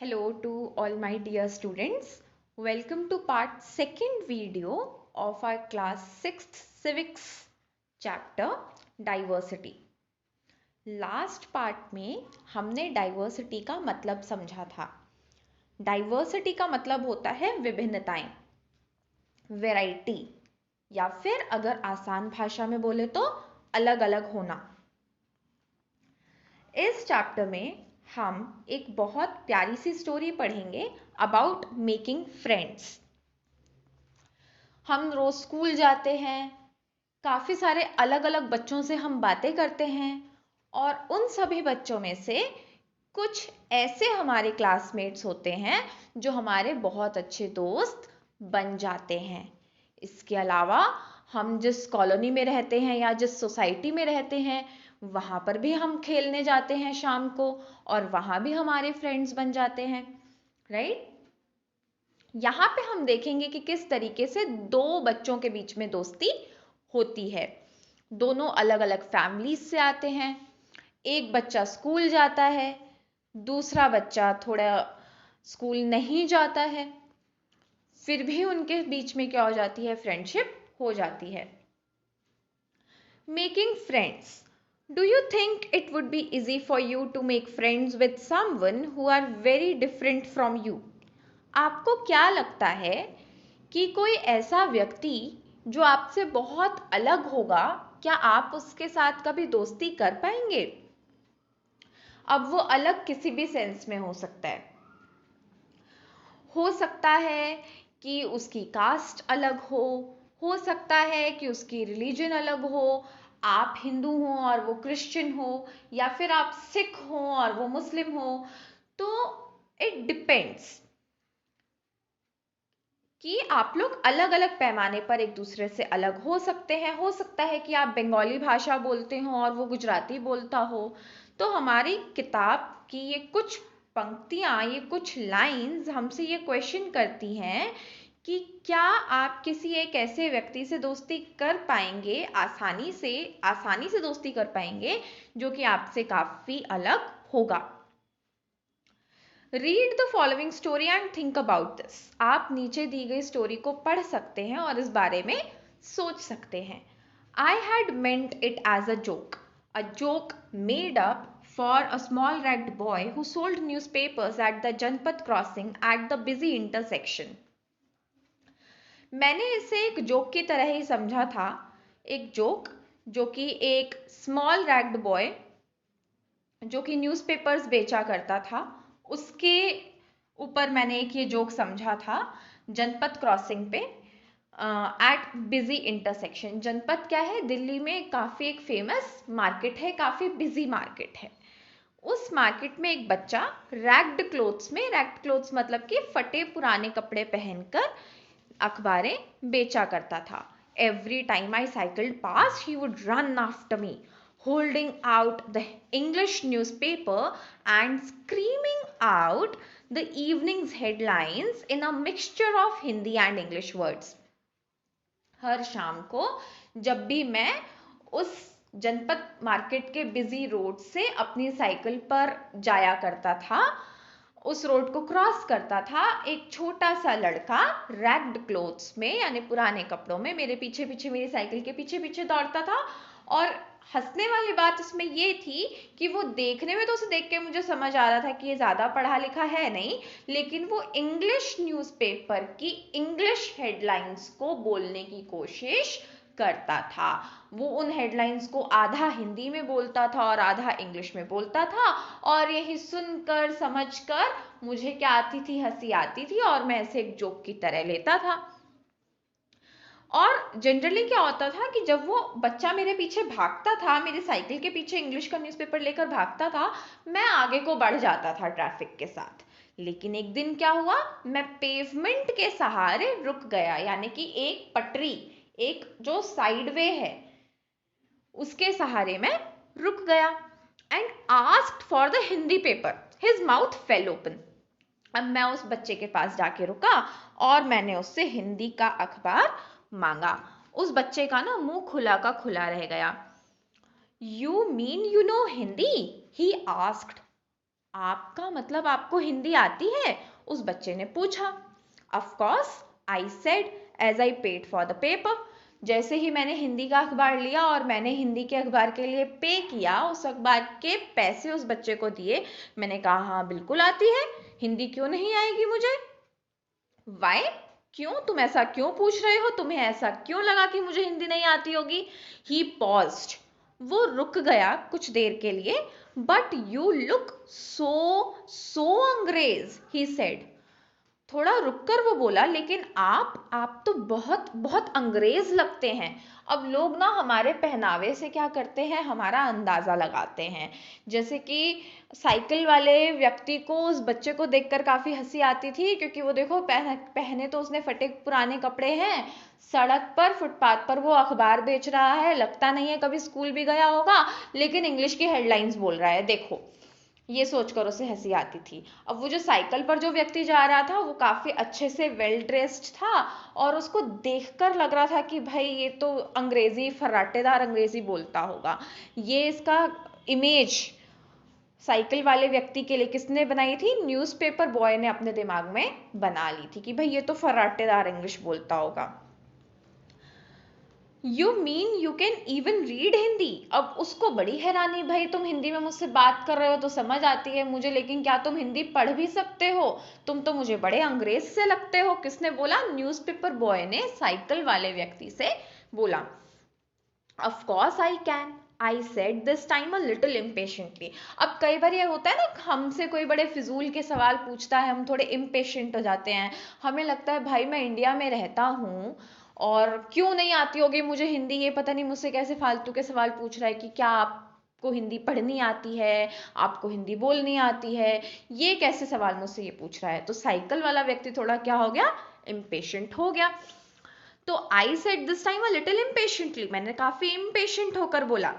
Hello to all my dear students. Welcome to part second video of our class 6th civics chapter diversity. Last part में हमने diversity का मतलब समझा था. Diversity का मतलब होता है विभिन्नताएं, वैरायटी, या फिर अगर आसान भाषा में बोले तो अलग अलग होना. इस चैप्टर में हम एक बहुत प्यारी सी स्टोरी पढ़ेंगे अबाउट मेकिंग फ्रेंड्स. हम रोज स्कूल जाते हैं, काफ़ी सारे अलग अलग बच्चों से हम बातें करते हैं और उन सभी बच्चों में से कुछ ऐसे हमारे क्लासमेट्स होते हैं जो हमारे बहुत अच्छे दोस्त बन जाते हैं. इसके अलावा हम जिस कॉलोनी में रहते हैं या जिस सोसाइटी में रहते हैं वहाँ पर भी हम खेलने जाते हैं शाम को और वहाँ भी हमारे फ्रेंड्स बन जाते हैं, राइट. यहाँ पे हम देखेंगे कि किस तरीके से दो बच्चों के बीच में दोस्ती होती है. दोनों अलग अलग फैमिलीज से आते हैं. एक बच्चा स्कूल जाता है, दूसरा बच्चा थोड़ा स्कूल नहीं जाता है. फिर भी उनके बीच में क्या हो जाती है, फ्रेंडशिप हो जाती है. Making friends. Do you think it would be easy for you to make friends with someone who are very different from you? आपको क्या लगता है कि कोई ऐसा व्यक्ति जो आपसे बहुत अलग होगा, क्या आप उसके साथ कभी दोस्ती कर पाएंगे? अब वो अलग किसी भी सेंस में हो सकता है. हो सकता है कि उसकी कास्ट अलग हो सकता है कि उसकी रिलीजन अलग हो, आप हिंदू हो और वो क्रिश्चियन हो, या फिर आप सिख हो और वो मुस्लिम हो. तो इट डिपेंड्स कि आप लोग अलग अलग पैमाने पर एक दूसरे से अलग हो सकते हैं. हो सकता है कि आप बंगाली भाषा बोलते हो और वो गुजराती बोलता हो. तो हमारी किताब की ये कुछ पंक्तियां, ये कुछ लाइंस हमसे ये क्वेश्चन करती हैं कि क्या आप किसी एक ऐसे व्यक्ति से दोस्ती कर पाएंगे, आसानी से दोस्ती कर पाएंगे जो कि आपसे काफी अलग होगा. Read the following story and think about this. आप नीचे दी गई स्टोरी को पढ़ सकते हैं और इस बारे में सोच सकते हैं. I had meant it as a joke made up for a small ragged boy who sold newspapers at the Janpat crossing at the busy intersection. मैंने इसे एक जोक की तरह ही समझा था. एक जोक जो कि एक स्मॉल रैग्ड बॉय जो कि न्यूज़पेपर्स बेचा करता था, उसके ऊपर मैंने एक ये जोक समझा था. जनपथ क्रॉसिंग पे एट बिजी इंटरसेक्शन. जनपथ क्या है, दिल्ली में काफ़ी एक फेमस मार्केट है, काफ़ी बिजी मार्केट है. उस मार्केट में एक बच्चा रैग्ड क्लोथ्स मतलब कि फटे पुराने कपड़े पहनकर अखबारें बेचा करता था. Every time I cycled past he would run after me, holding out the English newspaper and screaming out the evening's headlines in a mixture of Hindi and English words. हर शाम को जब भी मैं उस जनपद मार्केट के बिजी रोड से अपनी साइकिल पर जाया करता था, उस रोड को क्रॉस करता था, एक छोटा सा लड़का रैग्ड क्लोथ्स में यानी पुराने कपड़ों में मेरे पीछे पीछे, मेरी साइकिल के पीछे पीछे दौड़ता था. और हंसने वाली बात इसमें ये थी कि वो देखने में तो उसे देख के मुझे समझ आ रहा था कि ये ज़्यादा पढ़ा लिखा है नहीं, लेकिन वो इंग्लिश न्यूज़पेपर की इंग्लिश हेडलाइंस को बोलने की कोशिश करता था. वो उन हेडलाइंस को आधा हिंदी में बोलता था और आधा इंग्लिश में बोलता था. और यही सुनकर समझकर मुझे क्या आती थी, हंसी आती थी और मैं इसे एक जोक की तरह लेता था. और जनरली क्या होता था कि जब वो बच्चा मेरे पीछे भागता था, मेरी साइकिल के पीछे इंग्लिश का न्यूज़पेपर लेकर भागता था, मैं आगे को बढ़ जाता था ट्रैफिक के साथ. लेकिन एक दिन क्या हुआ, मैं पेवमेंट के सहारे रुक गया, यानी कि एक पटरी, एक जो साइडवे है उसके सहारे मैं रुक गया. And asked for the Hindi paper. His mouth fail open. अब मैं उस बच्चे के पास जाके रुका और मैंने उससे हिंदी का अखबार मांगा. उस बच्चे का ना मुंह खुला का खुला रह गया. You mean you know Hindi? He asked. आपका मतलब आपको हिंदी आती है? उस बच्चे ने पूछा। Of course I said as I paid for the paper. जैसे ही मैंने हिंदी का अखबार लिया और मैंने हिंदी के अखबार के लिए पे किया, उस अखबार के पैसे उस बच्चे को दिए, मैंने कहा हाँ बिल्कुल आती है, हिंदी क्यों नहीं आएगी मुझे? वाई? क्यों? तुम ऐसा क्यों पूछ रहे हो? तुम्हें ऐसा क्यों लगा कि मुझे हिंदी नहीं आती होगी? ही पॉज्ड। वो रुक गया कुछ देर के लिए। बट यू लुक सो सो अंग्रेज, ही सेड। थोड़ा रुककर वो बोला, लेकिन आप तो बहुत बहुत अंग्रेज लगते हैं। अब लोग ना हमारे पहनावे से क्या करते हैं, हमारा अंदाजा लगाते हैं। जैसे कि साइकिल वाले व्यक्ति को उस बच्चे को देखकर काफी हंसी आती थी, क्योंकि वो देखो पहने तो उसने फटे पुराने कपड़े हैं, सड़क पर फुटपाथ पर वो अखबार बेच रहा है, लगता नहीं है कभी स्कूल भी गया होगा, लेकिन इंग्लिश की हेडलाइंस बोल रहा है, देखो। ये सोचकर उसे हंसी आती थी। अब वो जो साइकिल पर जो व्यक्ति जा रहा था वो काफी अच्छे से वेल ड्रेस्ड था, और उसको देखकर लग रहा था कि भाई ये तो अंग्रेजी, फर्राटेदार अंग्रेजी बोलता होगा। ये इसका इमेज साइकिल वाले व्यक्ति के लिए किसने बनाई थी? न्यूज़पेपर बॉय ने अपने दिमाग में बना ली थी कि भाई ये तो फर्राटेदार इंग्लिश बोलता होगा। You mean you can even read Hindi? अब उसको बड़ी हैरानी, भाई तुम हिंदी में मुझसे बात कर रहे हो तो समझ आती है मुझे, लेकिन क्या तुम हिंदी पढ़ भी सकते हो? तुम तो मुझे बड़े अंग्रेज से लगते हो। किसने बोला? न्यूज़पेपर बॉय ने साइकिल वाले व्यक्ति से बोला। Of course I can, I said this time a little impatiently. अब कई बार ये होता है ना, हमसे कोई बड़े फिजूल के सवाल पूछता है, हम थोड़े इम्पेशेंट हो जाते हैं, हमें लगता है भाई मैं इंडिया में रहता हूँ और क्यों नहीं आती होगी मुझे हिंदी, ये पता नहीं मुझसे कैसे फालतू के सवाल पूछ रहा है कि क्या आपको हिंदी पढ़नी आती है, आपको हिंदी बोलनी आती है, ये कैसे सवाल मुझसे ये पूछ रहा है। तो साइकिल वाला व्यक्ति थोड़ा क्या हो गया? इम्पेशेंट हो गया। तो I said this time a little impatiently, मैंने काफी इम्पेशेंट होकर बोला।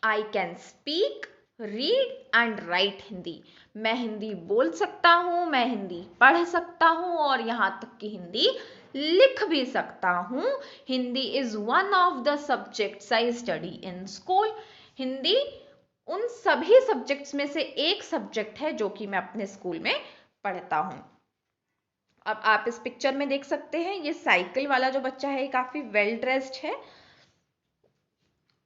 I can speak, read and right Hindi. मैं हिंदी बोल सकता हूँ, मैं हिंदी पढ़ सकता हूँ, और यहाँ तक कि हिंदी लिख भी सकता हूँ। Hindi is one of the subjects I study in school. Hindi उन सभी सब्जेक्ट्स में से एक सब्जेक्ट है जो कि मैं अपने स्कूल में पढ़ता हूँ। अब आप इस पिक्चर में देख सकते हैं, ये साइकिल वाला जो बच्चा है काफी वेल ड्रेस्ड है,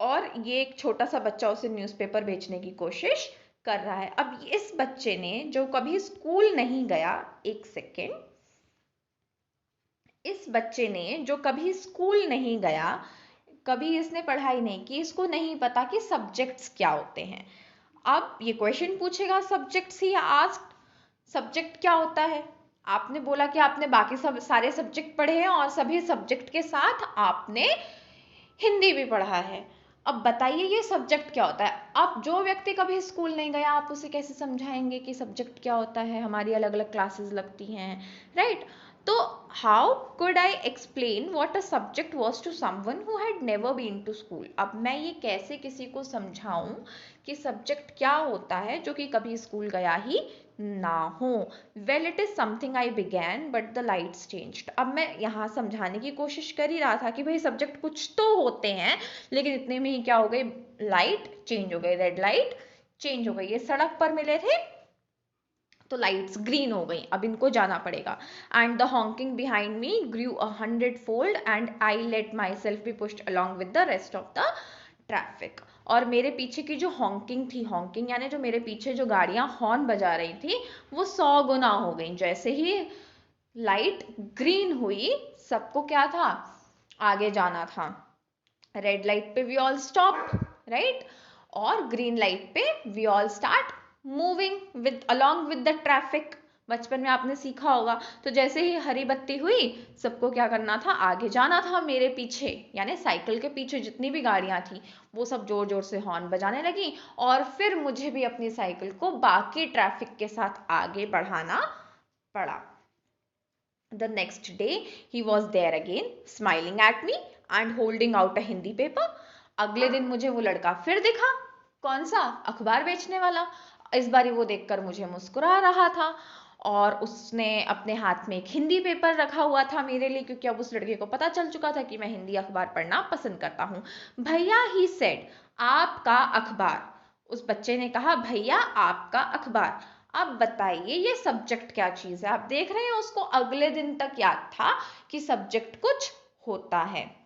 और ये एक छोटा सा बच्चा उसे न्यूज़पेपर बेचने की कोशिश कर रहा है। अब इस बच्चे ने जो कभी स्कूल नहीं गया, एक सेकेंड, इस बच्चे ने जो कभी स्कूल नहीं गया, कभी इसने पढ़ाई नहीं की, इसको नहीं पता कि सब्जेक्ट्स क्या होते हैं। अब ये क्वेश्चन पूछेगा सब्जेक्ट्स ही आस्क्ड, सब्जेक्ट क्या होता है? आपने बोला कि आपने बाकी सब सारे सब्जेक्ट पढ़े हैं और सभी सब्जेक्ट के साथ आपने हिंदी भी पढ़ा है। अब बताइए ये सब्जेक्ट क्या होता है? अब जो व्यक्ति कभी स्कूल नहीं गया, आप उसे कैसे समझाएंगे कि सब्जेक्ट क्या होता है? हमारी अलग अलग क्लासेस लगती हैं, राइट? तो how could I explain what a subject was to someone who had never been to school? अब मैं ये कैसे किसी को समझाऊं कि सब्जेक्ट क्या होता है जो कि कभी स्कूल गया ही ना हो? Well it is something I began but the lights changed. अब मैं यहाँ समझाने की कोशिश कर ही रहा था कि भाई सब्जेक्ट कुछ तो होते हैं, लेकिन इतने में ही क्या हो गई? लाइट चेंज हो गई, रेड लाइट चेंज हो गई। ये सड़क पर मिले थे तो लाइट्स ग्रीन हो गई, अब इनको जाना पड़ेगा। And the honking behind me grew 100-fold and I let myself be pushed along with the rest of the traffic. और मेरे पीछे की जो हॉन्किंग थी, हॉन्किंग यानी जो मेरे पीछे जो गाड़ियां हॉर्न बजा रही थी, वो 100 गुना हो गई। जैसे ही लाइट ग्रीन हुई, सबको क्या था? आगे जाना था। रेड लाइट पे वी ऑल स्टॉप, राइट? और ग्रीन लाइट पे we all start moving with along with the traffic. बचपन में आपने सीखा होगा। तो जैसे ही हरी बत्ती हुई, सबको क्या करना था? आगे जाना था। मेरे पीछे यानी साइकिल के पीछे जितनी भी गाड़ियां थी, वो सब जोर जोर से हॉर्न बजाने लगी, और फिर मुझे भी अपनी साइकिल को बाकी ट्रैफिक के साथ आगे बढ़ाना पड़ा। The next day he was there again, smiling at me and holding out a Hindi paper. अगले दिन मुझे वो लड़का फिर दिखा। कौन सा? अखबार बेचने वाला। इस बारी वो देखकर मुझे मुस्कुरा रहा था, और उसने अपने हाथ में एक हिंदी पेपर रखा हुआ था मेरे लिए, क्योंकि अब उस लड़के को पता चल चुका था कि मैं हिंदी अखबार पढ़ना पसंद करता हूँ। भैया, ही सेड, आपका अखबार। उस बच्चे ने कहा, भैया आपका अखबार। अब बताइए ये सब्जेक्ट क्या चीज है। आप देख रहे हैं उसको अगले दिन तक याद था कि सब्जेक्ट कुछ होता है।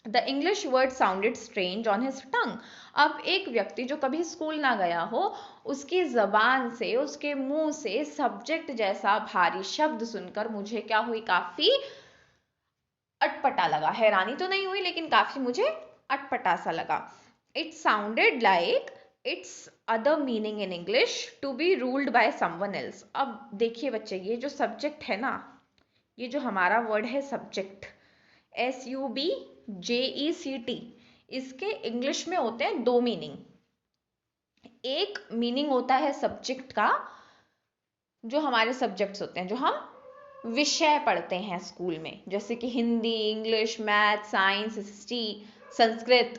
The English word sounded strange on his tongue. अब एक व्यक्ति जो कभी स्कूल ना गया हो, उसकी जबान से, उसके मुंह से सब्जेक्ट जैसा भारी शब्द सुनकर मुझे क्या हुई, काफी अटपटा लगा। हैरानी तो नहीं हुई लेकिन काफी मुझे अटपटा सा लगा। It sounded like its other meaning in English to be ruled by someone else. अब देखिए बच्चे, ये जो सब्जेक्ट है ना, ये जो हमारा वर्ड है सब्जेक्ट, SUBJECT, इसके इंग्लिश में होते हैं दो मीनिंग। एक मीनिंग होता है सब्जेक्ट का, जो हमारे सब्जेक्ट्स होते हैं, जो हम विषय पढ़ते हैं स्कूल में, जैसे कि Hindi, English, math, science, history, Sanskrit,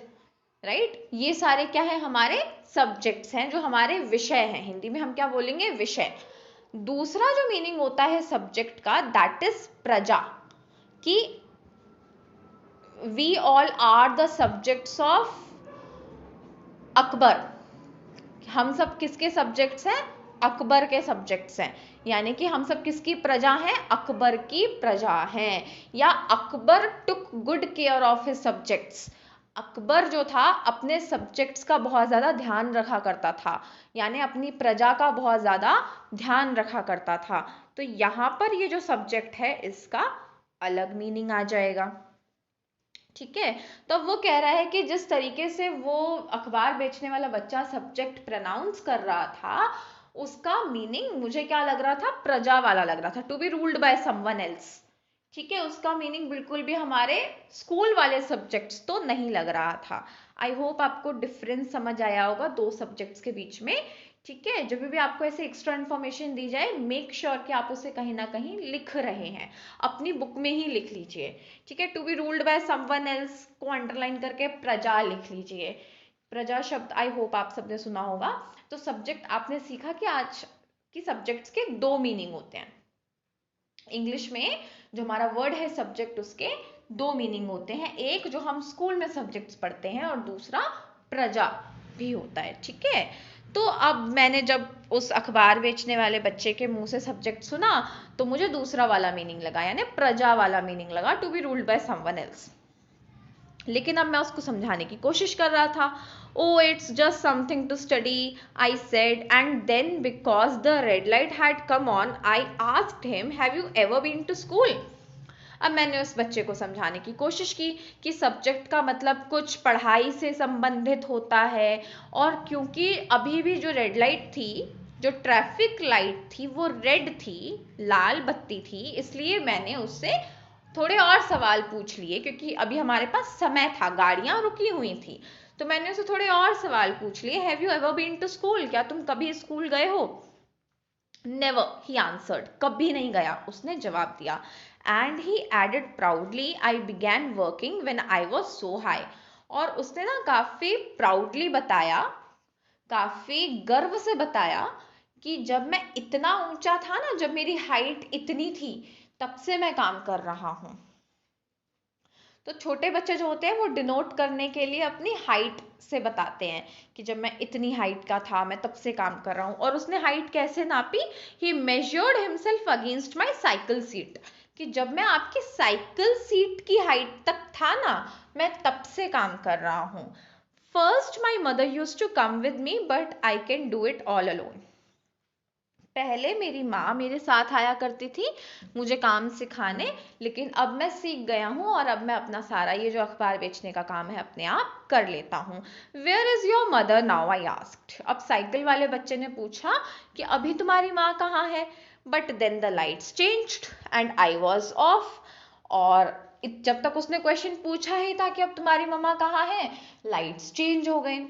right. ये सारे क्या है, हमारे सब्जेक्ट्स हैं, जो हमारे विषय हैं। हिंदी में हम क्या बोलेंगे, विषय। दूसरा जो मीनिंग होता है सब्जेक्ट का, दैट इज प्रजा, कि we all are the subjects of Akbar. हम सब किसके सब्जेक्ट्स हैं, अकबर के सब्जेक्ट्स हैं। यानी कि हम सब किसकी प्रजा हैं, अकबर की प्रजा हैं। या Akbar took good care of his subjects, Akbar जो था अपने सब्जेक्ट्स का बहुत ज्यादा ध्यान रखा करता था, यानी अपनी प्रजा का बहुत ज्यादा ध्यान रखा करता था। तो यहाँ पर ये जो सब्जेक्ट है इसका अलग मीनिंग आ जाएगा, ठीक है। तो वो कह रहा है कि जिस तरीके से वो अखबार बेचने वाला बच्चा सब्जेक्ट प्रोनाउंस कर रहा था, उसका मीनिंग मुझे क्या लग रहा था, प्रजा वाला लग रहा था, to be ruled by someone else, ठीक है। उसका मीनिंग बिल्कुल भी हमारे स्कूल वाले सब्जेक्ट्स तो नहीं लग रहा था। आई होप आपको डिफरेंस समझ आया होगा दो सब्जेक्ट्स के बीच में, ठीक है। जब भी आपको ऐसे एक्स्ट्रा इन्फॉर्मेशन दी जाए, मेक श्योर कि आप उसे कहीं ना कहीं लिख रहे हैं, अपनी बुक में ही लिख लीजिए, ठीक है। To be ruled by someone else को अंडरलाइन करके प्रजा लिख लीजिए। प्रजा शब्द आई होप आप सबने सुना होगा। तो सब्जेक्ट आपने सीखा कि आज की सब्जेक्ट्स के दो मीनिंग होते हैं। इंग्लिश में जो हमारा वर्ड है सब्जेक्ट, उसके दो मीनिंग होते हैं, एक जो हम स्कूल में सब्जेक्ट्स पढ़ते हैं और दूसरा प्रजा भी होता है, ठीक है। तो अब मैंने जब उस अखबार बेचने वाले बच्चे के मुंह से सब्जेक्ट सुना तो मुझे दूसरा वाला मीनिंग लगा, यानी प्रजा वाला मीनिंग लगा, to be ruled by someone else. लेकिन अब मैं उसको समझाने की कोशिश कर रहा था। Oh, it's just something to study, I said, and then because the red light had come on, I asked him, have you ever been to school? अब मैंने उस बच्चे को समझाने की कोशिश की कि सब्जेक्ट का मतलब कुछ पढ़ाई से संबंधित होता है, और क्योंकि अभी भी जो रेड लाइट थी, जो ट्रैफिक लाइट थी, वो रेड थी, लाल बत्ती थी, इसलिए मैंने उससे थोड़े और सवाल पूछ लिए, क्योंकि अभी हमारे पास समय था, गाड़ियां रुकी हुई थी, तो मैंने उसे थोड़े और सवाल पूछ लिए। Have you ever been to school, क्या तुम कभी स्कूल गए हो? नेवर, ही आंसर्ड, कभी नहीं गया, उसने जवाब दिया। And he added proudly, I began working when I was so high. और उसने ना काफी प्राउडली बताया, काफी गर्व से बताया कि जब मैं इतना ऊंचा था ना, जब मेरी हाइट इतनी थी, तब से मैं काम कर रहा हूं। तो छोटे बच्चे जो होते हैं वो डिनोट करने के लिए अपनी हाइट से बताते हैं कि जब मैं इतनी हाइट का था, मैं तब से काम कर रहा हूँ। और उसने हाइट कैसे नापी? He measured himself against my cycle seat, कि जब मैं आपकी साइकिल सीट की हाइट तक था ना, मैं तब से काम कर रहा हूँ। First my mother used to come with me, but I can do it all alone. पहले मेरी माँ मेरे साथ आया करती थी मुझे काम सिखाने, लेकिन अब मैं सीख गया हूँ और अब मैं अपना सारा ये जो अखबार बेचने का काम है अपने आप कर लेता हूँ। Where is your mother now, I asked. अब साइकिल वाले बच्चे ने पूछा कि अभी तुम्हारी माँ कहाँ है? But then the lights changed and I was off. और जब तक उसने क्वेश्चन पूछा ही था कि अब तुम्हारी मम्मा कहाँ है, लाइट्स चेंज हो गई,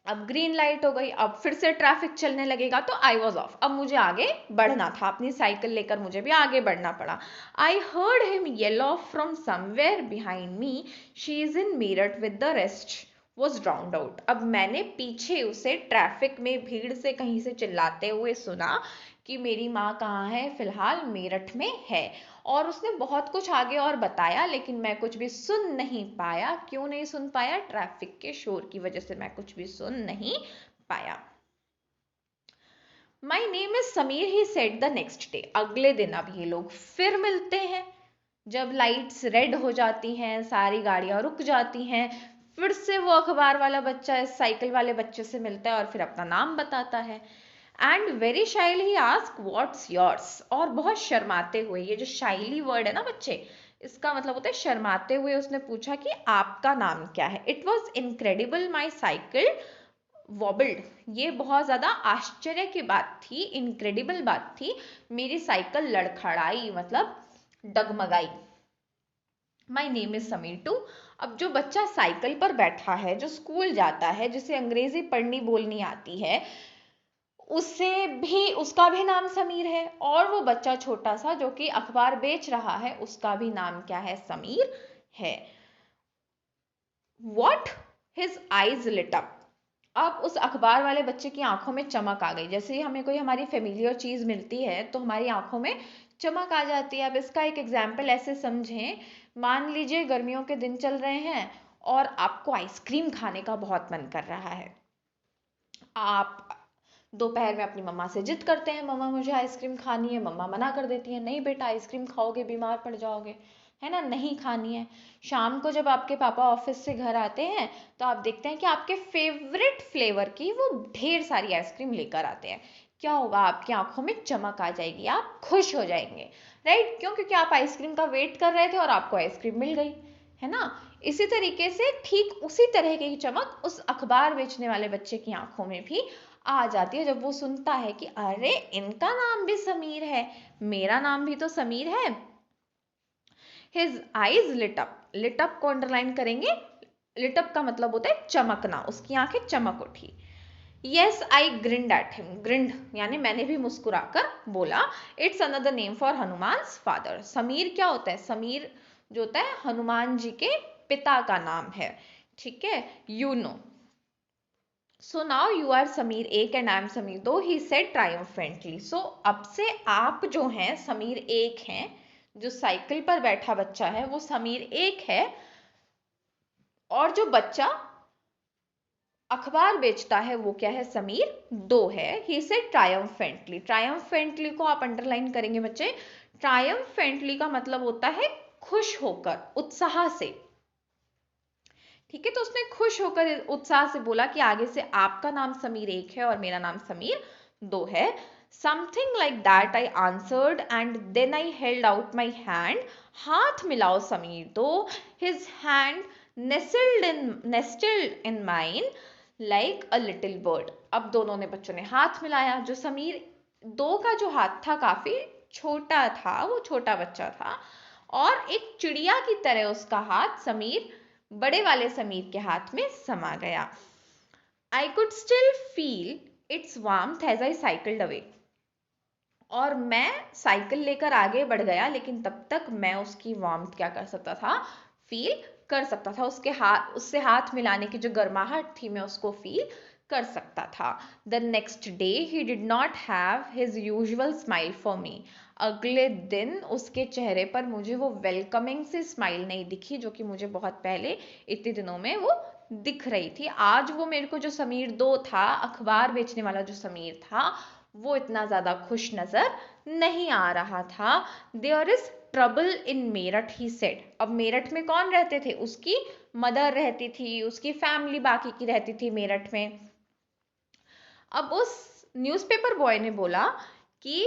अब ग्रीन लाइट हो गई, अब फिर से ट्रैफिक चलने लगेगा, तो आई वॉज ऑफ। अब मुझे आगे बढ़ना था, अपनी साइकिल लेकर मुझे भी आगे बढ़ना पड़ा। I heard him yell off from somewhere behind me, she is in Meerut with the rest. was drowned out। अब मैंने पीछे उसे ट्रैफिक में भीड़ से कहीं से चिल्लाते हुए सुना कि मेरी माँ कहाँ है, फिलहाल मेरठ में है। और उसने बहुत कुछ आगे और बताया, लेकिन मैं कुछ भी सुन नहीं पाया। क्यों नहीं सुन पाया? ट्रैफिक के शोर की वजह से मैं कुछ भी सुन नहीं पाया। माई name is Sameer, he said the next day. अगले दिन अब ये लोग फिर मिलते हैं। जब लाइट्स रेड हो जाती हैं, सारी गाड़ियां रुक जाती हैं, फिर से वो अखबार वाला बच्चा इस साइकिल वाले बच्चे से मिलता है और फिर अपना नाम बताता है। And very shyly he asks what's yours. और बहुत शर्माते हुए, ये जो शाइली वर्ड है ना बच्चे, इसका मतलब होता है शर्माते हुए, उसने पूछा कि आपका नाम क्या है। It was incredible my cycle वॉबल्ड। ये बहुत ज्यादा आश्चर्य की बात थी, इनक्रेडिबल बात थी। मेरी साइकिल लड़खड़ाई, मतलब डगमगाई। My name is Sameer two. अब जो बच्चा साइकिल पर बैठा है, जो स्कूल जाता है, जिसे अंग्रेजी पढ़नी बोलनी आती है, उसका भी नाम समीर है। और वो बच्चा छोटा सा जो कि अखबार बेच रहा है, उसका भी नाम क्या है? समीर है। What? His eyes lit up। अब उस अखबार वाले बच्चे की आंखों में चमक आ गई। जैसे ही हमें कोई हमारी फेमिलियर चीज मिलती है तो हमारी आंखों में चमक आ जाती है। अब इसका एक एग्जाम्पल ऐसे समझें, मान लीजिए गर्मियों के दिन चल रहे हैं और आपको आइसक्रीम खाने का बहुत मन कर रहा है। आप दोपहर में अपनी मम्मा से जिद करते हैं, मम्मा मुझे आइसक्रीम खानी है। मम्मा मना कर देती है, नहीं बेटा आइसक्रीम खाओगे बीमार पड़ जाओगे, है ना, नहीं खानी है। शाम को जब आपके पापा ऑफिस से घर आते हैं तो आप देखते हैं कि आपके फेवरेट फ्लेवर की वो ढेर सारी आइसक्रीम लेकर आते हैं। क्या होगा? आपकी आंखों में चमक आ जाएगी, आप खुश हो जाएंगे, राइट? क्यों? क्योंकि आप आइसक्रीम का वेट कर रहे थे और आपको आइसक्रीम मिल गई, है ना। इसी तरीके से, ठीक उसी तरह की चमक उस अखबार बेचने वाले बच्चे की आंखों में भी आ जाती है जब वो सुनता है कि अरे इनका नाम भी समीर है, मेरा नाम भी तो समीर है। His eyes lit up। lit up को अंडरलाइन करेंगे। lit up का मतलब होता है चमकना, उसकी आंखें चमक उठी। Yes, I grinned at him। grinned यानी मैंने भी मुस्कुराकर बोला। It's another name for हनुमान's father। Sameer क्या होता है? समीर जो होता है हनुमान जी के पिता का नाम है, ठीक है, you know। So now you are Sameer एक and I am समीर दो, he said triumphantly। So अब से आप जो हैं समीर एक हैं, जो साइकिल पर बैठा बच्चा है वो समीर एक है, और जो बच्चा अखबार बेचता है वो क्या है? समीर दो है। he said triumphantly। triumphantly को आप अंडरलाइन करेंगे बच्चे। triumphantly का मतलब होता है खुश होकर, उत्साह से, ठीक है। तो उसने खुश होकर उत्साह से बोला कि आगे से आपका नाम समीर एक है और मेरा नाम समीर दो है। Something like that I answered and then I held out my hand. हाथ मिलाओ समीर दो। His hand nestled in mine like a little bird। अब दोनों ने, बच्चों ने हाथ मिलाया। जो समीर दो का जो हाथ था काफी छोटा था, वो छोटा बच्चा था, और एक चिड़िया की तरह उसका हाथ समीर, बड़े वाले समीर के हाथ में समा गया। I could still feel its warmth as I cycled away। और मैं साइकिल लेकर आगे बढ़ गया, लेकिन तब तक मैं उसकी वार्मथ क्या कर सकता था? फील कर सकता था। उससे हाथ मिलाने की जो गर्माहट थी, मैं उसको फील कर सकता था। The next day he did not have his usual smile for me. अगले दिन उसके चेहरे पर मुझे वो वेलकमिंग सी स्माइल नहीं दिखी, जो कि मुझे बहुत पहले इतने दिनों में वो दिख रही थी। आज वो मेरे को जो समीर दो था, अखबार बेचने वाला जो समीर था, वो इतना ज्यादा खुश नजर नहीं आ रहा था। There is trouble in Meerut, he said. अब मेरठ में कौन रहते थे? उसकी मदर रहती थी, उसकी फैमिली बाकी की रहती थी मेरठ में। अब उस न्यूज़पेपर बॉय ने बोला कि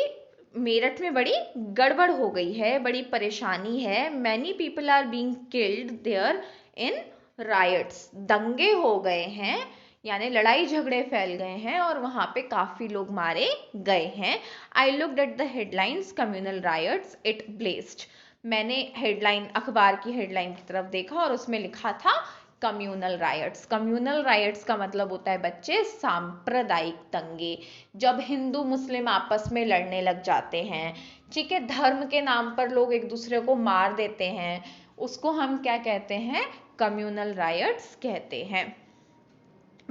मेरठ में बड़ी गड़बड़ हो गई है, बड़ी परेशानी है। Many people are being killed there in riots. दंगे हो गए हैं, यानी लड़ाई झगड़े फैल गए हैं और वहां पे काफी लोग मारे गए हैं। I looked at the headlines, communal riots, it blazed. मैंने हेडलाइन, अखबार की हेडलाइन की तरफ देखा और उसमें लिखा था कम्युनल रायट्स। कम्युनल रायट्स का मतलब होता है बच्चे सांप्रदायिक दंगे, जब हिंदू मुस्लिम आपस में लड़ने लग जाते हैं, ठीक है, धर्म के नाम पर लोग एक दूसरे को मार देते हैं, उसको हम क्या कहते हैं? कम्युनल रायट्स कहते हैं।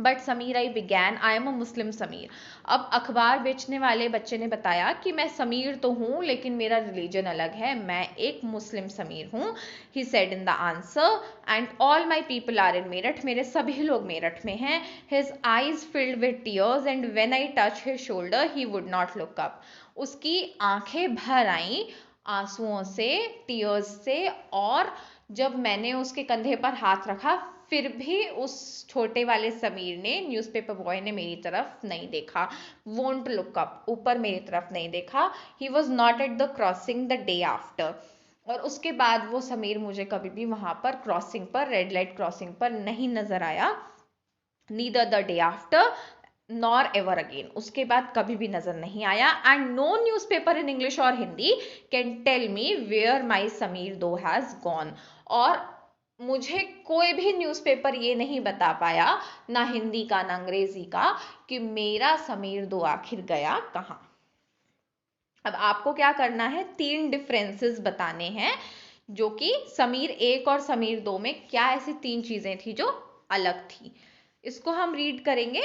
But Sameer I began I am a Muslim Sameer. अब अखबार बेचने वाले बच्चे ने बताया कि मैं समीर तो हूँ लेकिन मेरा रिलीजन अलग है, मैं एक मुस्लिम समीर हूँ। He said in the answer and all my people are in Meerut, मेरे सभी लोग मेरठ में हैं। His eyes filled with tears and when I touch his shoulder he would not look up. उसकी आंखें भर आईं आंसुओं से, टीयर्स से, और जब मैंने उसके कंधे पर हाथ रखा फिर भी उस छोटे वाले समीर ने, न्यूज़पेपर बॉय ने, मेरी तरफ नहीं देखा। वोंट लुक अप, ऊपर मेरी तरफ नहीं देखा। He was not at the crossing the day after. और उसके बाद वो समीर मुझे कभी भी वहां पर क्रॉसिंग पर, रेड लाइट क्रॉसिंग पर नहीं नजर आया। Neither the day after nor ever again, उसके बाद कभी भी नजर नहीं आया। And no newspaper in English और Hindi can tell me where my Sameer two has gone. और मुझे कोई भी न्यूज़पेपर ये नहीं बता पाया, ना हिंदी का ना अंग्रेजी का, कि मेरा समीर दो आखिर गया कहाँ। अब आपको क्या करना है, 3 डिफरेंसेस बताने हैं, जो कि समीर 1 और समीर 2 में क्या ऐसी 3 चीजें थी जो अलग थी। इसको हम रीड करेंगे।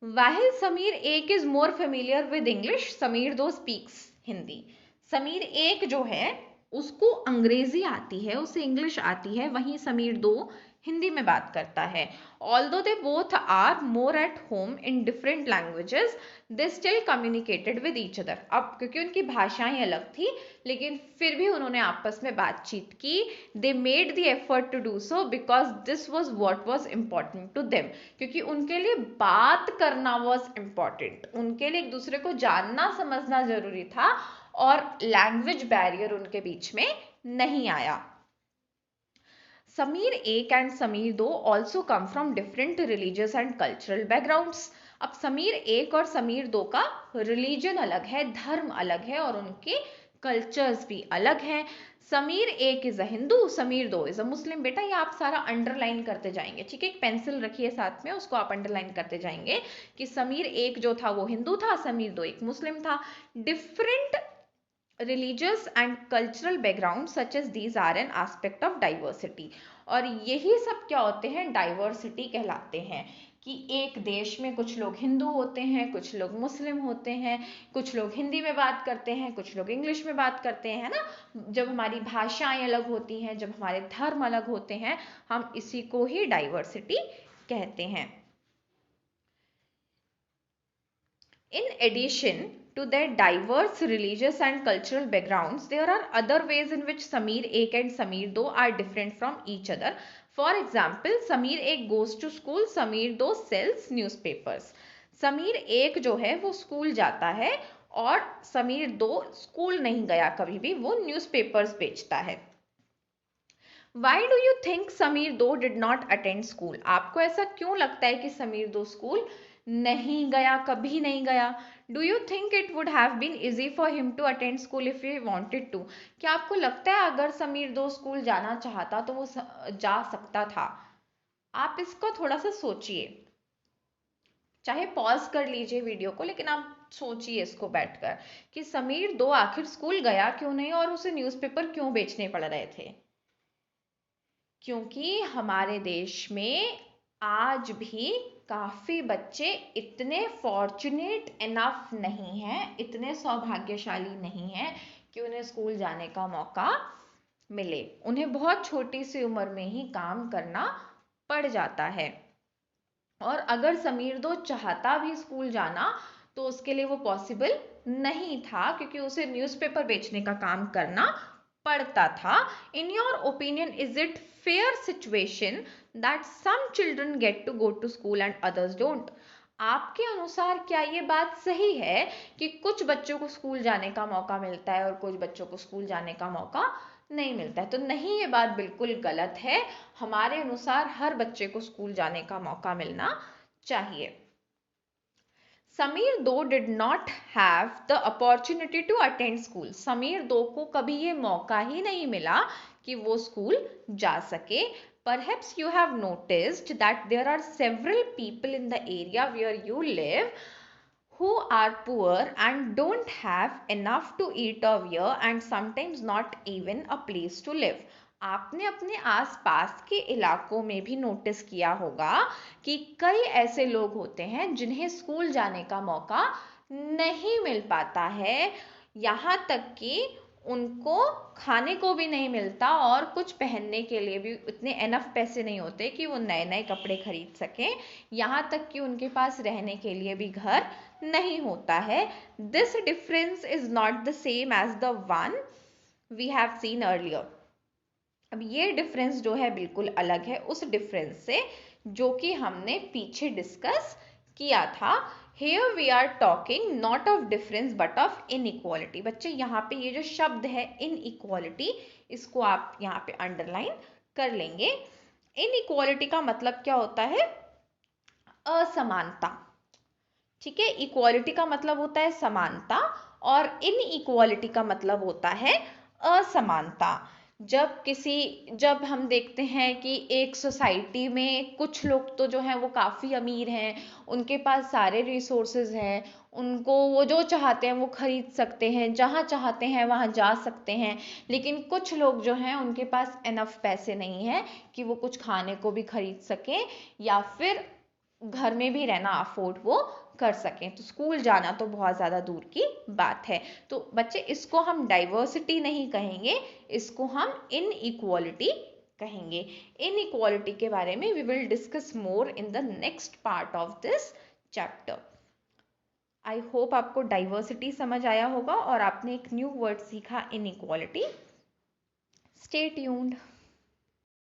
While Sameer 1 is more familiar with English, Sameer 2 speaks Hindi. Sameer 1 जो है उसको अंग्रेजी आती है, उसे इंग्लिश आती है, वहीं समीर 2 हिंदी में बात करता है। Although they both are more at home in different languages, they still communicated with each other. अब क्योंकि उनकी भाषाएं अलग थी लेकिन फिर भी उन्होंने आपस में बातचीत की। They made the effort to do so because this was what was important to them, क्योंकि उनके लिए बात करना वॉज इम्पॉर्टेंट, उनके लिए एक दूसरे को जानना समझना जरूरी था, और लैंग्वेज बैरियर उनके बीच में नहीं आया। Sameer 1 and Sameer 2 also come from different religious and cultural backgrounds। अब समीर 1 और समीर 2 का रिलीजन अलग है, धर्म अलग है, और उनके कल्चर्स भी अलग हैं। Sameer 1 is a Hindu, Sameer 2 is a Muslim. बेटा ये आप सारा अंडरलाइन करते जाएंगे, ठीक है, एक पेंसिल रखिए साथ में, उसको आप अंडरलाइन करते जाएंगे कि समीर 1 जो था वो हिंदू था, समीर 2 एक मुस्लिम था। Different religious and cultural background such as these are an aspect of diversity। और यही सब क्या होते हैं, डाइवर्सिटी कहलाते हैं, कि एक देश में कुछ लोग हिंदू होते हैं, कुछ लोग मुस्लिम होते हैं, कुछ लोग हिंदी में बात करते हैं, कुछ लोग इंग्लिश में बात करते हैं, है ना। जब हमारी भाषाएं अलग होती हैं, जब हमारे धर्म अलग होते हैं, हम इसी को ही डाइवर्सिटी कहते हैं। In addition to their diverse religious and cultural backgrounds, there are other ways in which Sameer 1 and Sameer 2 are different from each other. For example, Sameer 1 goes to school, Sameer 2 sells newspapers। Sameer 1 जो है वो school जाता है और Sameer 2 school नहीं गया कभी भी, वो न्यूज़पेपर्स बेचता है। Why do you think Sameer 2 did not attend school? आपको ऐसा क्यों लगता है कि समीर 2 स्कूल नहीं गया, कभी नहीं गया? Do you think it would have been easy for him to attend school if he wanted to? क्या आपको लगता है अगर समीर 2 स्कूल जाना चाहता तो वो जा सकता था? आप इसको थोड़ा सा सोचिए, चाहे पॉज कर लीजिए वीडियो को, लेकिन आप सोचिए इसको बैठकर कि समीर 2 आखिर स्कूल गया क्यों नहीं और उसे न्यूज़पेपर क्यों बेचने पड़ रहे थे। क्योंकि हमारे देश में आज भी काफी बच्चे इतने फॉर्चुनेट इनफ नहीं हैं, इतने सौभाग्यशाली नहीं हैं कि उन्हें स्कूल जाने का मौका मिले। उन्हें बहुत छोटी सी उम्र में ही काम करना पड़ जाता है। और अगर समीर 2 चाहता भी स्कूल जाना तो उसके लिए वो पॉसिबल नहीं था, क्योंकि उसे न्यूज़पेपर बेचने का काम करना पड़ता था। In your opinion is it fair situation that some children get to go to school and others don't? आपके अनुसार क्या ये बात सही है कि कुछ बच्चों को स्कूल जाने का मौका मिलता है और कुछ बच्चों को स्कूल जाने का मौका नहीं मिलता है? तो नहीं, ये बात बिल्कुल गलत है। हमारे अनुसार हर बच्चे को स्कूल जाने का मौका मिलना चाहिए। Sameer 2 did not have the opportunity to attend school. Sameer 2 को कभी ये मौका ही नहीं मिला कि वो स्कूल जा सके। Perhaps you have noticed that there are several people in the area where you live who are poor and don't have enough to eat or wear and sometimes not even a place to live। आपने अपने आसपास के इलाकों में भी notice किया होगा कि कई ऐसे लोग होते हैं जिन्हें स्कूल जाने का मौका नहीं मिल पाता है, यहाँ तक कि उनको खाने को भी नहीं मिलता और कुछ पहनने के लिए भी इतने एनफ पैसे नहीं होते कि वो नए नए कपड़े खरीद सकें, यहाँ तक कि उनके पास रहने के लिए भी घर नहीं होता है। This difference is not the same as the one we have seen earlier. अब ये डिफरेंस जो है बिल्कुल अलग है उस डिफरेंस से जो कि हमने पीछे डिस्कस किया था। Here we are talking not of difference but of inequality। बच्चे यहाँ पे ये जो शब्द है inequality, इसको आप यहाँ पे अंडरलाइन कर लेंगे। inequality का मतलब क्या होता है? असमानता। ठीक है, इक्वालिटी का मतलब होता है समानता और इनइक्वालिटी का मतलब होता है असमानता। जब हम देखते हैं कि एक सोसाइटी में कुछ लोग तो जो हैं वो काफ़ी अमीर हैं, उनके पास सारे रिसोर्सेज हैं, उनको वो जो चाहते हैं वो खरीद सकते हैं, जहाँ चाहते हैं वहाँ जा सकते हैं, लेकिन कुछ लोग जो हैं उनके पास इनफ पैसे नहीं हैं कि वो कुछ खाने को भी खरीद सकें या फिर घर में भी रहना अफोर्ड वो कर सकें। तो स्कूल जाना तो बहुत ज़्यादा दूर की बात है। तो बच्चे इसको हम डाइवर्सिटी नहीं कहेंगे, इसको हम इनइक्वालिटी कहेंगे। इनइक्वालिटी के बारे में we will discuss more in the next part of this chapter. I hope आपको डाइवर्सिटी समझ आया होगा और आपने एक न्यू वर्ड सीखा इनइक्वालिटी। Stay tuned.